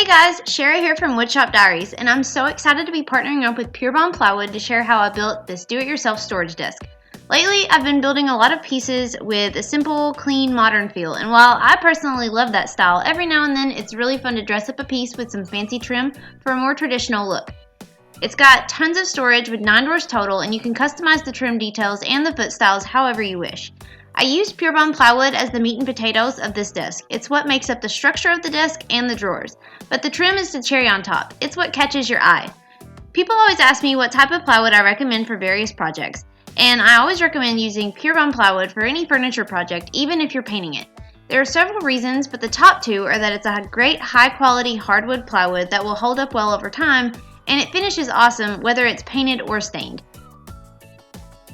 Hey guys, Sherry here from Woodshop Diaries, and I'm so excited to be partnering up with Puron Plywood to share how I built this do-it-yourself storage desk. Lately, I've been building a lot of pieces with a simple, clean, modern feel, and while I personally love that style, every now and then it's really fun to dress up a piece with some fancy trim for a more traditional look. It's got tons of storage with 9 drawers total, and you can customize the trim details and the foot styles however you wish. I used Puron Plywood as the meat and potatoes of this desk. It's what makes up the structure of the desk and the drawers. But the trim is the cherry on top. It's what catches your eye. People always ask me what type of plywood I recommend for various projects, and I always recommend using Puron Plywood for any furniture project, even if you're painting it. There are several reasons, but the top two are that it's a great high-quality hardwood plywood that will hold up well over time, and it finishes awesome whether it's painted or stained.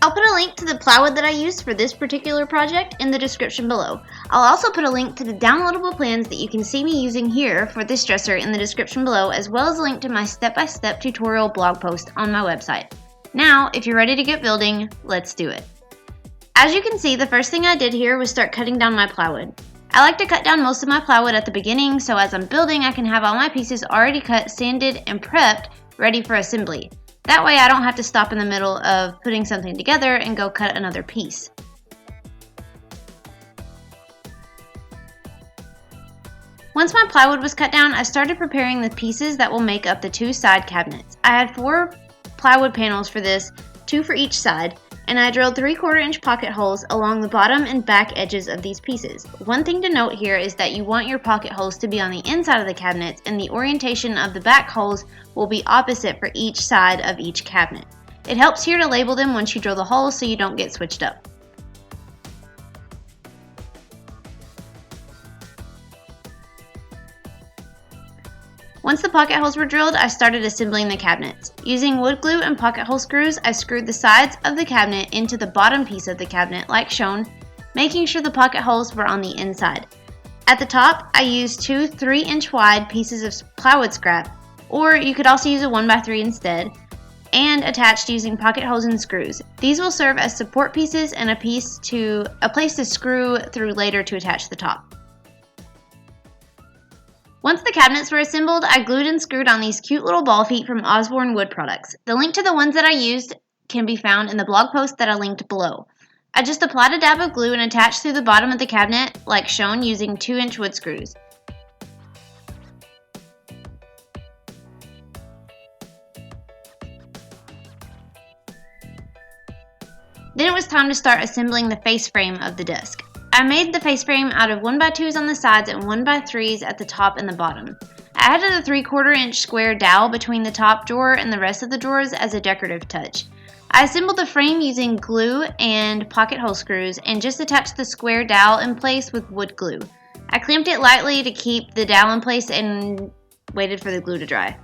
I'll put a link to the plywood that I used for this particular project in the description below. I'll also put a link to the downloadable plans that you can see me using here for this dresser in the description below, as well as a link to my step-by-step tutorial blog post on my website. Now, if you're ready to get building, let's do it. As you can see, the first thing I did here was start cutting down my plywood. I like to cut down most of my plywood at the beginning, so as I'm building, I can have all my pieces already cut, sanded, and prepped, ready for assembly. That way I don't have to stop in the middle of putting something together and go cut another piece. Once my plywood was cut down, I started preparing the pieces that will make up the 2 side cabinets. I had 4 plywood panels for this, 2 for each side, and I drilled 3/4 inch pocket holes along the bottom and back edges of these pieces. One thing to note here is that you want your pocket holes to be on the inside of the cabinets, and the orientation of the back holes will be opposite for each side of each cabinet. It helps here to label them once you drill the holes so you don't get switched up. Once the pocket holes were drilled, I started assembling the cabinets. Using wood glue and pocket hole screws, I screwed the sides of the cabinet into the bottom piece of the cabinet like shown, making sure the pocket holes were on the inside. At the top, I used 2 3-inch wide pieces of plywood scrap, or you could also use a 1x3 instead, and attached using pocket holes and screws. These will serve as support pieces and a place to screw through later to attach the top. Once the cabinets were assembled, I glued and screwed on these cute little ball feet from Osborne Wood Products. The link to the ones that I used can be found in the blog post that I linked below. I just applied a dab of glue and attached through the bottom of the cabinet like shown using 2-inch wood screws. Then it was time to start assembling the face frame of the desk. I made the face frame out of 1x2s on the sides and 1x3s at the top and the bottom. I added a 3/4 inch square dowel between the top drawer and the rest of the drawers as a decorative touch. I assembled the frame using glue and pocket hole screws and just attached the square dowel in place with wood glue. I clamped it lightly to keep the dowel in place and waited for the glue to dry.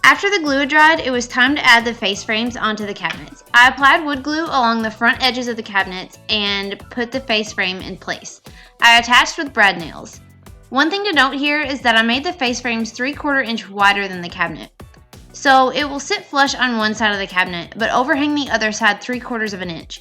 After the glue had dried, it was time to add the face frames onto the cabinets. I applied wood glue along the front edges of the cabinets and put the face frame in place. I attached with brad nails. One thing to note here is that I made the face frames 3/4 inch wider than the cabinet. So it will sit flush on one side of the cabinet, but overhang the other side 3/4 of an inch.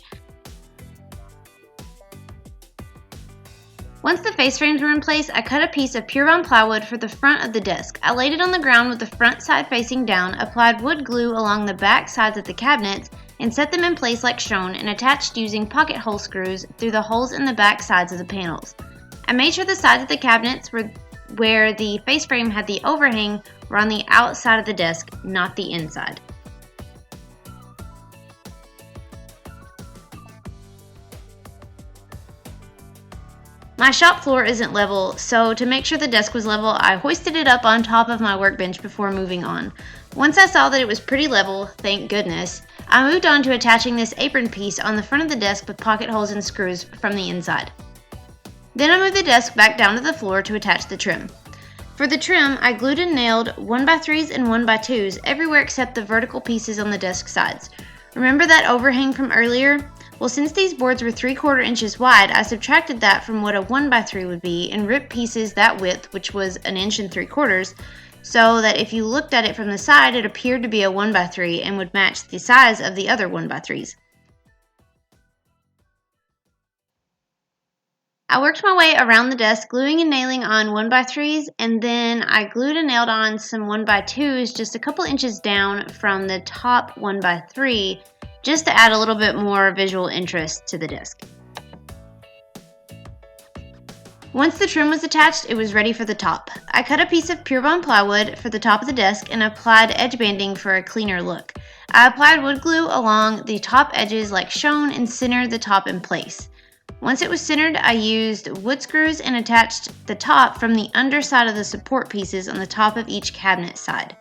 Once the face frames were in place, I cut a piece of Puron plywood for the front of the desk. I laid it on the ground with the front side facing down, applied wood glue along the back sides of the cabinets, and set them in place like shown and attached using pocket hole screws through the holes in the back sides of the panels. I made sure the sides of the cabinets where the face frame had the overhang were on the outside of the desk, not the inside. My shop floor isn't level, so to make sure the desk was level, I hoisted it up on top of my workbench before moving on. Once I saw that it was pretty level, thank goodness, I moved on to attaching this apron piece on the front of the desk with pocket holes and screws from the inside. Then I moved the desk back down to the floor to attach the trim. For the trim, I glued and nailed 1x3s and 1x2s everywhere except the vertical pieces on the desk sides. Remember that overhang from earlier? Well, since these boards were 3/4 inches wide, I subtracted that from what a 1x3 would be and ripped pieces that width, which was 1 3/4 inches, so that if you looked at it from the side, it appeared to be a 1x3 and would match the size of the other 1x3s. I worked my way around the desk, gluing and nailing on 1x3s, and then I glued and nailed on some 1x2s just a couple inches down from the top 1x3, just to add a little bit more visual interest to the disc. Once the trim was attached, it was ready for the top. I cut a piece of puron plywood for the top of the desk and applied edge banding for a cleaner look. I applied wood glue along the top edges like shown and centered the top in place. Once it was centered, I used wood screws and attached the top from the underside of the support pieces on the top of each cabinet side.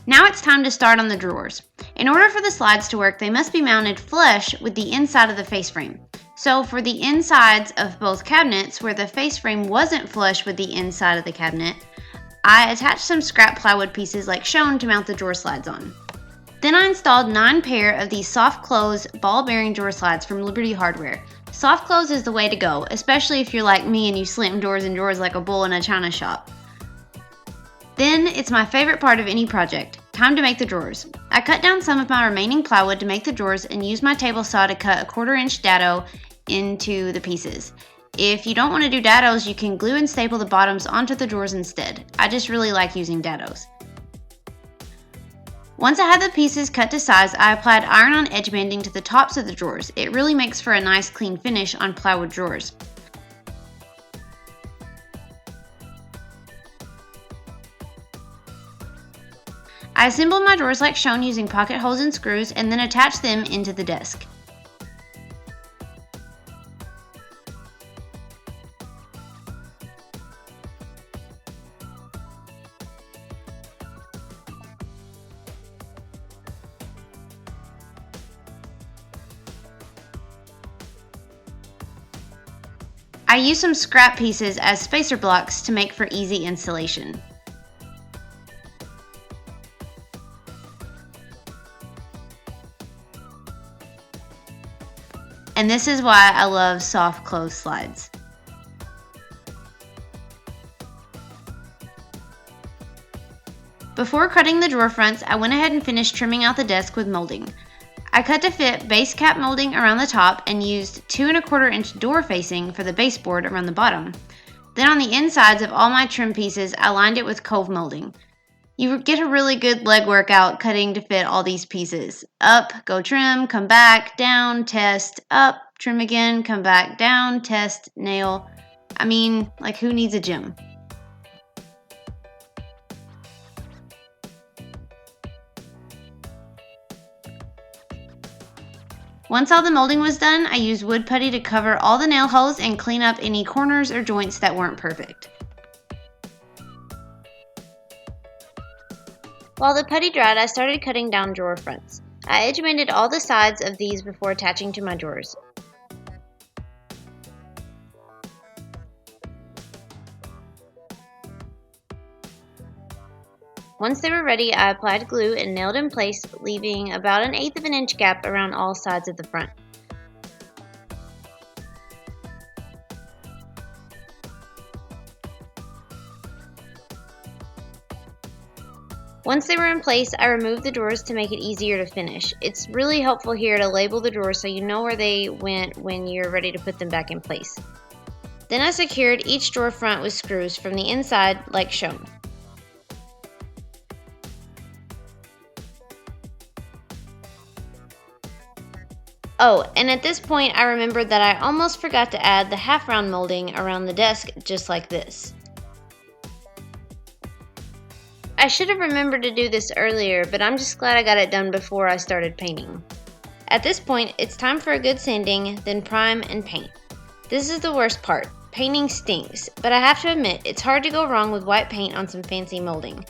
Now it's time to start on the drawers. In order for the slides to work, they must be mounted flush with the inside of the face frame. So for the insides of both cabinets, where the face frame wasn't flush with the inside of the cabinet, I attached some scrap plywood pieces like shown to mount the drawer slides on. Then I installed 9 pair of these soft close ball bearing drawer slides from Liberty Hardware. Soft close is the way to go, especially if you're like me and you slam doors and drawers like a bull in a china shop. Then it's my favorite part of any project. Time to make the drawers. I cut down some of my remaining plywood to make the drawers and used my table saw to cut a 1/4 inch dado into the pieces. If you don't want to do dados, you can glue and staple the bottoms onto the drawers instead. I just really like using dados. Once I had the pieces cut to size, I applied iron-on edge banding to the tops of the drawers. It really makes for a nice clean finish on plywood drawers. I assembled my drawers like shown using pocket holes and screws and then attached them into the desk. I used some scrap pieces as spacer blocks to make for easy installation. And this is why I love soft close slides. Before cutting the drawer fronts, I went ahead and finished trimming out the desk with molding. I cut to fit base cap molding around the top and used 2 1/4 inch door facing for the baseboard around the bottom. Then on the insides of all my trim pieces, I lined it with cove molding. You get a really good leg workout cutting to fit all these pieces. Up, go trim, come back, down, test, up, trim again, come back, down, test, nail. I mean, like who needs a gym? Once all the molding was done, I used wood putty to cover all the nail holes and clean up any corners or joints that weren't perfect. While the putty dried, I started cutting down drawer fronts. I edge banded all the sides of these before attaching to my drawers. Once they were ready, I applied glue and nailed in place, leaving about 1/8 of an inch gap around all sides of the front. Once they were in place, I removed the drawers to make it easier to finish. It's really helpful here to label the drawers so you know where they went when you're ready to put them back in place. Then I secured each drawer front with screws from the inside like shown. Oh, and at this point I remembered that I almost forgot to add the half round molding around the desk just like this. I should have remembered to do this earlier, but I'm just glad I got it done before I started painting. At this point, it's time for a good sanding, then prime and paint. This is the worst part. Painting stinks, but I have to admit, it's hard to go wrong with white paint on some fancy molding.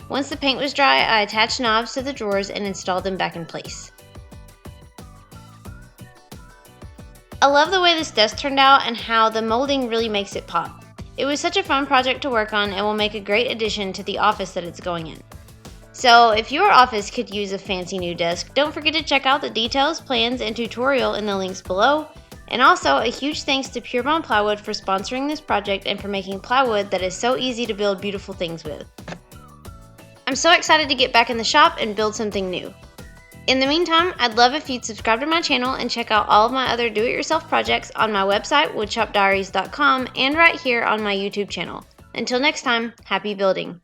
Once the paint was dry, I attached knobs to the drawers and installed them back in place. I love the way this desk turned out and how the molding really makes it pop. It was such a fun project to work on and will make a great addition to the office that it's going in. So if your office could use a fancy new desk, don't forget to check out the details, plans, and tutorial in the links below. And also, a huge thanks to Puron Plywood for sponsoring this project and for making plywood that is so easy to build beautiful things with. I'm so excited to get back in the shop and build something new. In the meantime, I'd love if you'd subscribe to my channel and check out all of my other do-it-yourself projects on my website, woodshopdiaries.com, and right here on my YouTube channel. Until next time, happy building!